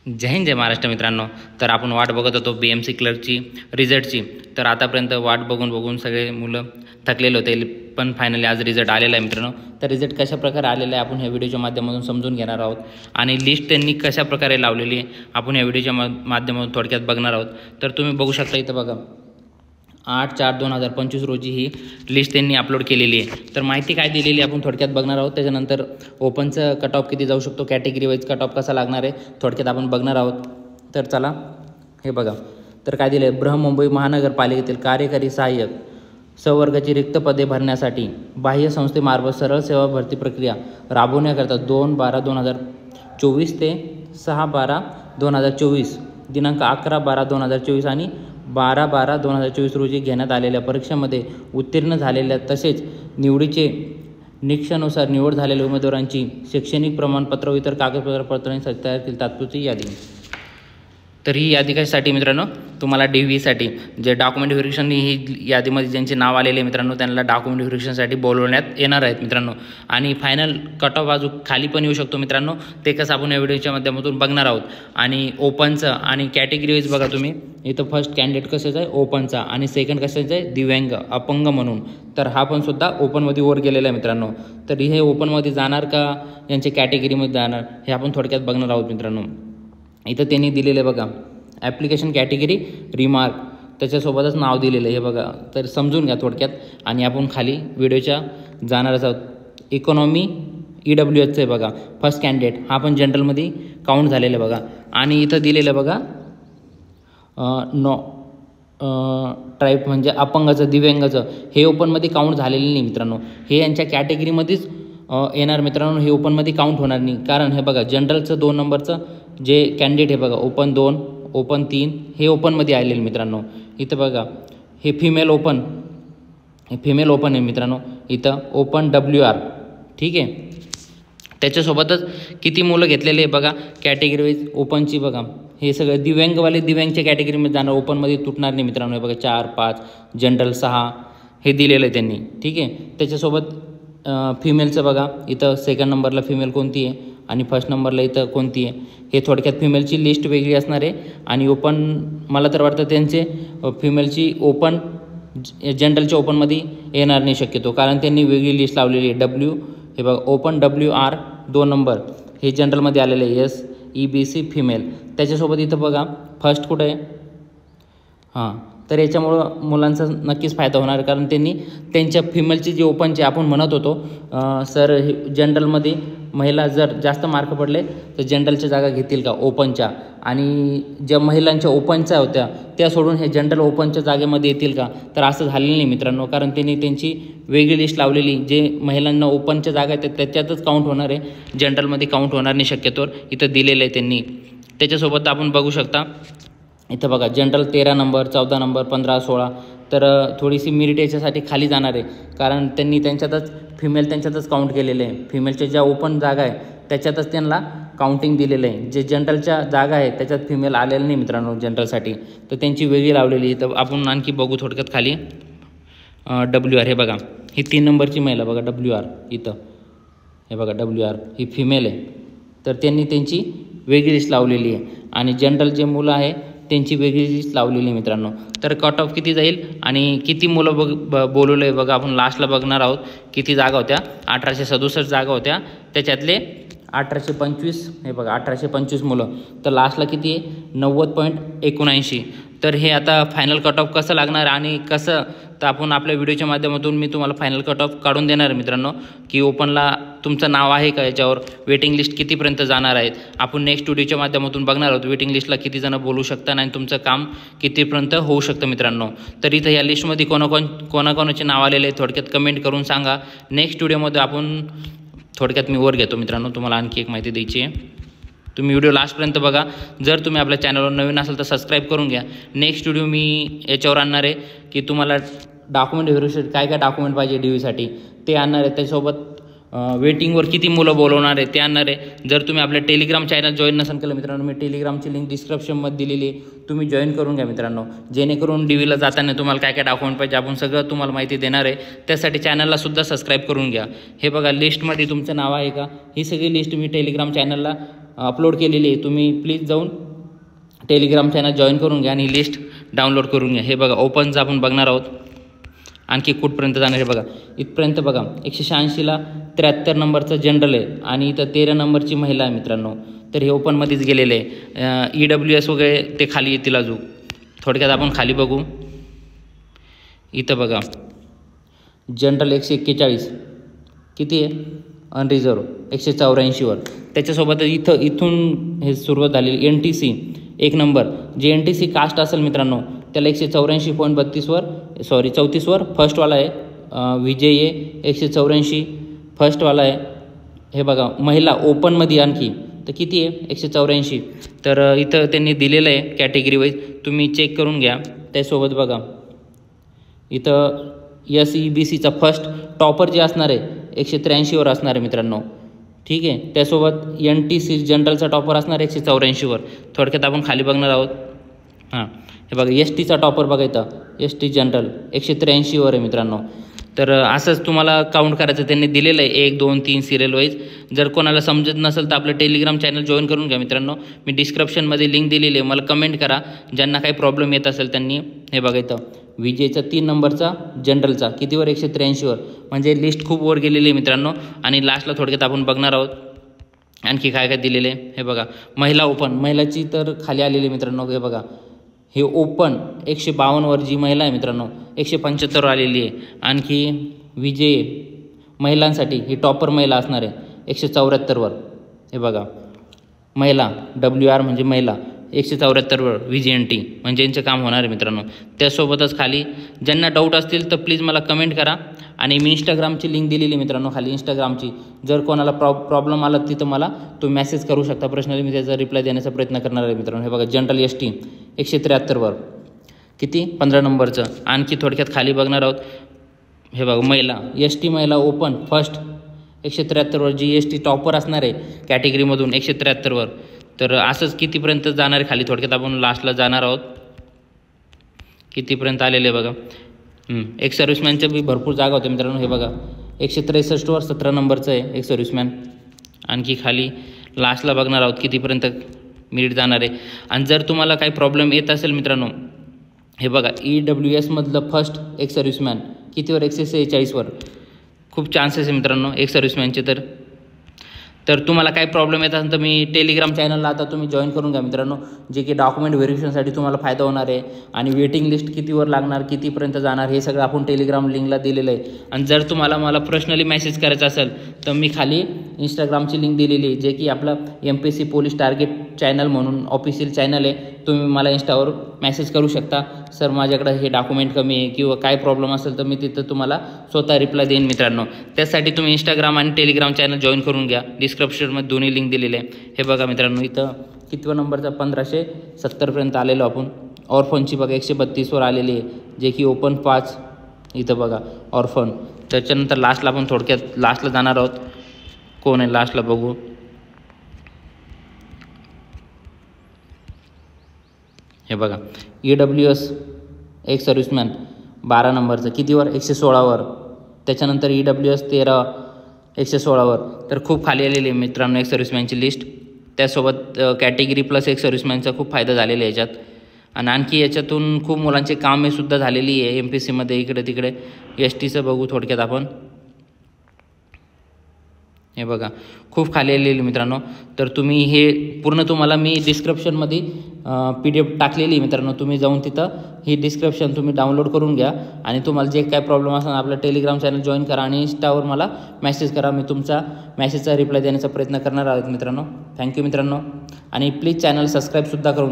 जय हिंद जय महाराष्ट्र मित्रांनो। तर आपण वाट बघत होतो BMC क्लर्कची रिझल्टची। तर आतापर्यंत वाट बघून सगळे मुलं थकलेले होते, पण फायनली आज रिझल्ट आलेला आहे मित्रांनो। तर रिझल्ट कशा प्रकारे आलेला आहे आपण ह्या व्हिडिओच्या माध्यमातून समजून घेणार आहोत आणि लिस्ट त्यांनी कशा प्रकारे लावलेली आहे आपण ह्या व्हिडिओच्या माध्यमातून थोडक्यात बघणार आहोत। तर तुम्ही बघू शकता इथं बघा 8/4/2025 रोजी ही लिस्ट त्यांनी अपलोड केलेली आहे। तर माहिती काय दिलेली आपण थोडक्यात बघणार आहोत। त्याच्यानंतर ओपनचं कट ऑफ किती जाऊ शकतो, कॅटेगरी वाईज कट ऑफ कसा लागणार आहे थोडक्यात आपण बघणार आहोत। तर चला हे बघा, तर काय दिलं आहे, बृहन्मुंबई महानगरपालिकेतील कार्यकारी सहाय्यक संवर्गाची रिक्त पदे भरण्यासाठी बाह्य संस्थेमार्फत सरळ सेवा भरती प्रक्रिया राबवण्याकरता 2/12/2024 ते 6/12/2024 दिनांक 11/12/2024 आणि 12/12/2024 रोजी घेण्यात आलेल्या परीक्षेमध्ये उत्तीर्ण झालेल्या तसेच निवडीचे निकषानुसार निवड झालेल्या उमेदवारांची शैक्षणिक प्रमाणपत्र व इतर कागदपत्रांनी तयार केली तात्पुरती यादी। तर ही यादी कशासाठी मित्रांनो, तुम्हाला DV-साठी जे डॉक्युमेंट व्हेरिफिकेशन ही यादीमध्ये ज्यांचे नाव आलेले मित्रांनो त्यांना डॉक्युमेंट व्हेरिफिकेशनसाठी बोलवण्यात येणार आहेत मित्रांनो। आणि फायनल कट ऑफ बाजू खाली पण येऊ शकतो मित्रांनो, ते कसं आपण या व्हिडिओच्या माध्यमातून बघणार आहोत। आणि ओपनचं आणि कॅटेगरी वाईज बघा तुम्ही इथं फर्स्ट कॅन्डिडेट कशाचा आहे ओपनचा आणि सेकंड कशाचा आहे दिव्यांग अपंग म्हणून। तर हा पण सुद्धा ओपनमध्ये वर गेलेला आहे मित्रांनो। तर हे ओपनमध्ये जाणार का यांच्या कॅटेगरीमध्ये जाणार हे आपण थोडक्यात बघणार आहोत मित्रांनो। इथं त्यांनी दिलेलं आहे बघा ॲप्लिकेशन कॅटेगरी रिमार्क, त्याच्यासोबतच नाव दिलेलं आहे हे बघा। तर समजून घ्या थोडक्यात आणि आपण खाली व्हिडिओच्या जाणारच आहोत। इकॉनॉमी EWHचं आहे बघा फर्स्ट कॅन्डिडेट, हा पण जनरलमध्ये काउंट झालेलं आहे बघा। आणि इथं दिलेलं बघा ट्राईब म्हणजे अपंगाचं दिव्यांगाचं हे ओपनमध्ये काउंट झालेलं नाही मित्रांनो, हे यांच्या कॅटेगरीमध्येच येणार मित्रांनो, हे ओपनमध्ये काउंट होणार नाही। कारण हे बघा जनरलचं 2 नंबरचं जे कॅन्डिडेट आहे बघा ओपन 2 ओपन 3 हे ओपनमध्ये आलेले मित्रांनो। इथं बघा हे फिमेल ओपन आहे मित्रांनो, इथं ओपन WR ठीक आहे। त्याच्यासोबतच किती मुलं घेतलेले आहे बघा कॅटेगरी वाईज ओपनची बघा, हे सगळे दिव्यांगच्या कॅटेगरीमध्ये जाणार, ओपनमध्ये तुटणार नाही मित्रांनो। हे बघा 4 5 जनरल 6 हे दिलेलं आहे त्यांनी ठीक आहे। त्याच्यासोबत फिमेलचं बघा इथं सेकंड नंबरला फिमेल कोणती आहे आणि फर्स्ट नंबरला इथं कोणती आहे, हे थोडक्यात फिमेलची लिस्ट वेगळी असणार आहे। आणि ओपन मला तर वाटतं त्यांचे फिमेलची ओपन जनरलच्या ओपनमध्ये येणार नाही शक्यतो, कारण त्यांनी वेगळी लिस्ट लावलेली आहे। हे बघा ओपन WR 2 नंबर हे जनरलमध्ये आलेले आहे SEBC फिमेल। त्याच्यासोबत इथं बघा फर्स्ट कुठं आहे, हां तर याच्यामुळं मुलांचा नक्कीच फायदा होणार, कारण त्यांनी त्यांच्या फिमेलची जे ओपनचे आपण म्हणत होतो सर हे जनरलमध्ये महिला जर जास्त मार्क पडले तर जनरलच्या जागा घेतील का ओपनच्या, आणि ज्या महिलांच्या ओपनच्या होत्या त्या सोडून हे जनरल ओपनच्या जागेमध्ये येतील का, तर असं झालेलं नाही मित्रांनो, कारण त्यांनी त्यांची वेगळी लिस्ट लावलेली, जे महिलांना ओपनच्या जागा आहेत त्याच्यातच काउंट होणार आहे, जनरलमध्ये काउंट होणार नाही शक्यतोवर इथं दिलेलं आहे त्यांनी। त्याच्यासोबत आपण बघू शकता इथं बघा जनरल 13 नंबर 14 नंबर 15 16, तर थोडीशी मेरिट याच्यासाठी खाली जाणार आहे, कारण त्यांनी त्यांच्यातच काउंट केलेलं आहे। फिमेलच्या ज्या ओपन जागा आहे त्याच्यातच त्यांना काउंटिंग दिलेलं आहे, जे जनरलच्या जागा आहे त्याच्यात फिमेल आलेलं नाही मित्रांनो जनरलसाठी, तर त्यांची वेगळी लावलेली आहे। तर आपण आणखी बघू थोडक्यात खाली WR हे बघा ही 3 नंबरची महिला बघा WR इथं हे बघा WR ही फिमेल आहे, तर त्यांनी त्यांची वेगळी लिस्ट लावलेली आहे। आणि जनरल जे मुलं आहे त्यांची वेगळी लिस्ट लावलेली आहे मित्रांनो। तर कट ऑफ किती जाईल आणि किती मुलं बोलवलं आहे बघा, आपण लास्टला बघणार आहोत किती जागा होत्या। 1867 जागा होत्या, त्याच्यातले 1825 हे बघा 1825 मुलं, तर लास्टला किती आहे 90.79। तर हे आता फायनल कट ऑफ कसं लागणार आणि कसं, तर आपण आपल्या व्हिडिओच्या माध्यमातून मी तुम्हाला फायनल कट ऑफ काढून देणार आहे मित्रांनो, की ओपनला तुमचं नाव आहे का, याच्यावर वेटिंग लिस्ट कितीपर्यंत जाणार आहेत आपण नेक्स्ट व्हिडिओच्या माध्यमातून बघणार आहोत। वेटिंग लिस्टला किती जण बोलू शकतात आणि तुमचं काम कितीपर्यंत होऊ शकतं मित्रांनो। तर इथं या लिस्टमध्ये कोणाकोणाचे नाव आलेले आहे थोडक्यात कमेंट करून सांगा। नेक्स्ट व्हिडिओमध्ये आपण थोडक्यात मी वर घेतो मित्रांनो, तुम्हाला आणखी एक माहिती द्यायची आहे, तुम्ही व्हिडिओ लास्टपर्यंत बघा। जर तुम्ही आपल्या चॅनलवर नवीन असाल तर सबस्क्राईब करून घ्या। नेक्स्ट व्हिडिओ मी याच्यावर आणणार आहे की तुम्हाला डॉक्युमेंट व्हेरिफिकेशन काय डॉक्युमेंट पाहिजे DV-साठी ते आणणार आहे, त्याच्यासोबत वेटिंगवर किती मुलं बोलवणार आहे ते आणणार आहे। जर तुम्ही आपल्या टेलिग्राम चॅनल जॉईन नसेल केलं मित्रांनो, मी टेलिग्रामची लिंक डिस्क्रिप्शनमध्ये दिलेली आहे, तुम्ही जॉईन करून घ्या मित्रांनो, जेणेकरून DV-ला जाताना तुम्हाला काय डॉक्युमेंट पाहिजे आपण सगळं तुम्हाला माहिती देणार आहे। त्यासाठी चॅनलला सुद्धा सबस्क्राईब करून घ्या। हे बघा लिस्टमध्ये तुमचं नाव आहे का, ही सगळी लिस्ट मी टेलिग्राम चॅनलला अपलोड केलेली आहे. तुम्ही प्लीज जाऊन टेलिग्राम चॅनल जॉईन करून घ्या आणि लिस्ट डाउनलोड करून घ्या. हे बघा ओपनचं आपण बघणार आहोत. आणखी कुठपर्यंत जाणार आहे बघा, इथपर्यंत बघा. 186ला 73 नंबरचं जनरल आहे आणि इथं 13 नंबरची महिला आहे मित्रांनो. तर हे ओपनमध्येच गेलेले आहे. EWS वगैरे ते खाली येतील अजून. थोडक्यात आपण खाली बघू. इथं बघा जनरल 141 किती आहे, अनरिझर्व 184वर. त्याच्यासोबत इथून हे सुरुवात झालेली NTC 1 नंबर. जे NTC कास्ट असेल मित्रांनो त्याला 184.32वर 34वर फर्स्टवाला आहे. विजय 184 फर्स्टवाला आहे. हे बघा महिला ओपनमध्ये आणखी तर किती आहे 184. तर इथं त्यांनी दिलेलं आहे कॅटेगरी वाईज, तुम्ही चेक करून घ्या. त्यासोबत बघा इथं SEBCचा फर्स्ट टॉपर जे असणार आहे 183वर असणार आहे मित्रांनो. ठीक आहे. त्यासोबत NTC जनरलचा टॉपर असणार आहे 184वर. थोडक्यात आपण खाली बघणार आहोत. हां हे बघा STचा टॉपर बघा इथं ST जनरल 183वर आहे मित्रांनो. तर असंच तुम्हाला काउंट करायचं त्यांनी दिलेलं आहे 1 2 3 सिरियल वाईज. जर कोणाला समजत नसेल तर आपलं टेलिग्राम चॅनल जॉईन करून घ्या मित्रांनो. मी डिस्क्रिप्शनमध्ये लिंक दिलेली आहे, मला कमेंट करा ज्यांना काही प्रॉब्लेम येत असेल त्यांनी. हे बघा इथं विजयचा 3 नंबरचा जनरलचा कितीवर 183वर, म्हणजे लिस्ट खूप वर गेलेली आहे मित्रांनो. आणि लास्टला थोडक्यात आपण बघणार आहोत आणखी काय काय दिलेले आहे. हे बघा महिला ओपन, महिलाची तर खाली आलेली मित्रांनो. हे बघा हे ओपन 152वर जी महिला आहे मित्रांनो 175वर आलेली आहे. आणखी विजय महिलांसाठी ही टॉपर महिला असणार आहे 174वर. हे बघा महिला WR म्हणजे महिला 174वर VGNT म्हणजे यांचं काम होणार आहे मित्रांनो. त्यासोबतच खाली ज्यांना डाऊट असतील तर प्लीज मला कमेंट करा. आणि मी इंस्टाग्रामची लिंक दिलेली मित्रांनो खाली इंस्टाग्रामची. जर कोणाला प्रॉब्लेम आला तिथं मला तुम्ही मेसेज करू शकता पर्सनली, मी त्याचा रिप्लाय देण्याचा प्रयत्न करणार आहे मित्रांनो. हे बघा जनरल ST 173वर किती 15 नंबरचं. आणखी थोडक्यात खाली बघणार आहोत. हे बघा महिला ST महिला ओपन फर्स्ट 173वर जी ST टॉपर असणार आहे कॅटेगरीमधून 173वर. तर असंच कितीपर्यंत जाणार आहे खाली, थोडक्यात आपण लास्टला जाणार आहोत. कितीपर्यंत आलेले बघा. एक सर्व्हिसमॅनच्या बी भरपूर जागा होत्या मित्रांनो. हे बघा 163वर 17 नंबरचं आहे एक सर्व्हिसमॅन. आणखी खाली लास्टला बघणार आहोत कितीपर्यंत मिनिट जाणार आहे. आणि जर तुम्हाला काही प्रॉब्लेम येत असेल मित्रांनो, हे बघा EWS मधलं फर्स्ट एक सर्व्हिसमॅन कितीवर 146वर. खूप चान्सेस आहे मित्रांनो एक सर्व्हिसमॅनचे. तर तुम्हाला काही प्रॉब्लेम येत असेल तर मी टेलिग्राम चॅनलला आता तुम्ही जॉईन करून घ्या मित्रांनो, जे की डॉक्युमेंट व्हेरिफिकेशनसाठी तुम्हाला फायदा होणार आहे. आणि वेटिंग लिस्ट कितीवर लागणार, कितीपर्यंत जाणार, हे सगळं आपण टेलिग्राम लिंकला दिलेलं आहे. आणि जर तुम्हाला मला पर्सनली मेसेज करायचा असेल तर मी खाली इंस्टाग्रामची लिंक दिलेली आहे, जे की आपलं MPSC पोलीस टार्गेट चॅनल म्हणून ऑफिशियल चॅनल आहे. तुम्ही मला इंस्टावर मेसेज करू शकता, सर माझ्याकडे हे डॉक्युमेंट कमी आहे किंवा काय प्रॉब्लेम असेल तर मी तिथं तुम्हाला स्वतः रिप्लाय देईन मित्रांनो. त्यासाठी तुम्ही इंस्टाग्राम आणि टेलिग्राम चॅनल जॉईन करून घ्या. डिस्क्रिप्शनमध्ये दोन्ही लिंक दिलेले आहे. हे बघा मित्रांनो इथं कितवा नंबरचा 1570पर्यंत आलेलो आपण. ऑर्फनची बघा 132वर आलेली आहे, जे की ओपन 5 इथं बघा ऑर्फन. त्याच्यानंतर लास्टला आपण थोडक्यात लास्टला जाणार आहोत. कोण आहे लास्टला बघू. हे बघा EWS एक सर्व्हिसमॅन 12 नंबरचं कितीवर 116वर. त्याच्यानंतर EWS 13 116वर. तर खूप खाली आलेली आहे मित्रांनो एक सर्व्हिसमॅनची लिस्ट. त्यासोबत कॅटेगरी प्लस एक सर्व्हिसमॅनचा खूप फायदा झालेला आहे याच्यात. आणि आणखी याच्यातून खूप मुलांचे कामे सुद्धा झालेली आहे MPSCमध्ये इकडे तिकडे. STचं बघू थोडक्यात आपण. हे बघा खूप खाली आलेली मित्रांनो. तर तुम्ही हे पूर्ण तुम्हाला मी डिस्क्रिप्शनमध्ये PDF टाकलेली मित्रांनो. तुम्ही जाऊन तिथं ही डिस्क्रिप्शन तुम्ही डाउनलोड करून घ्या. आणि तुम्हाला जे काय प्रॉब्लेम असेल आपलं टेलिग्राम चॅनल जॉईन करा आणि इंस्टावर मला मेसेज करा. मी तुमचा मेसेजचा रिप्लाय देण्याचा प्रयत्न करणार आहोत मित्रांनो. थँक्यू मित्रांनो. आणि प्लीज चॅनल सबस्क्राईबसुद्धा करून घ्या.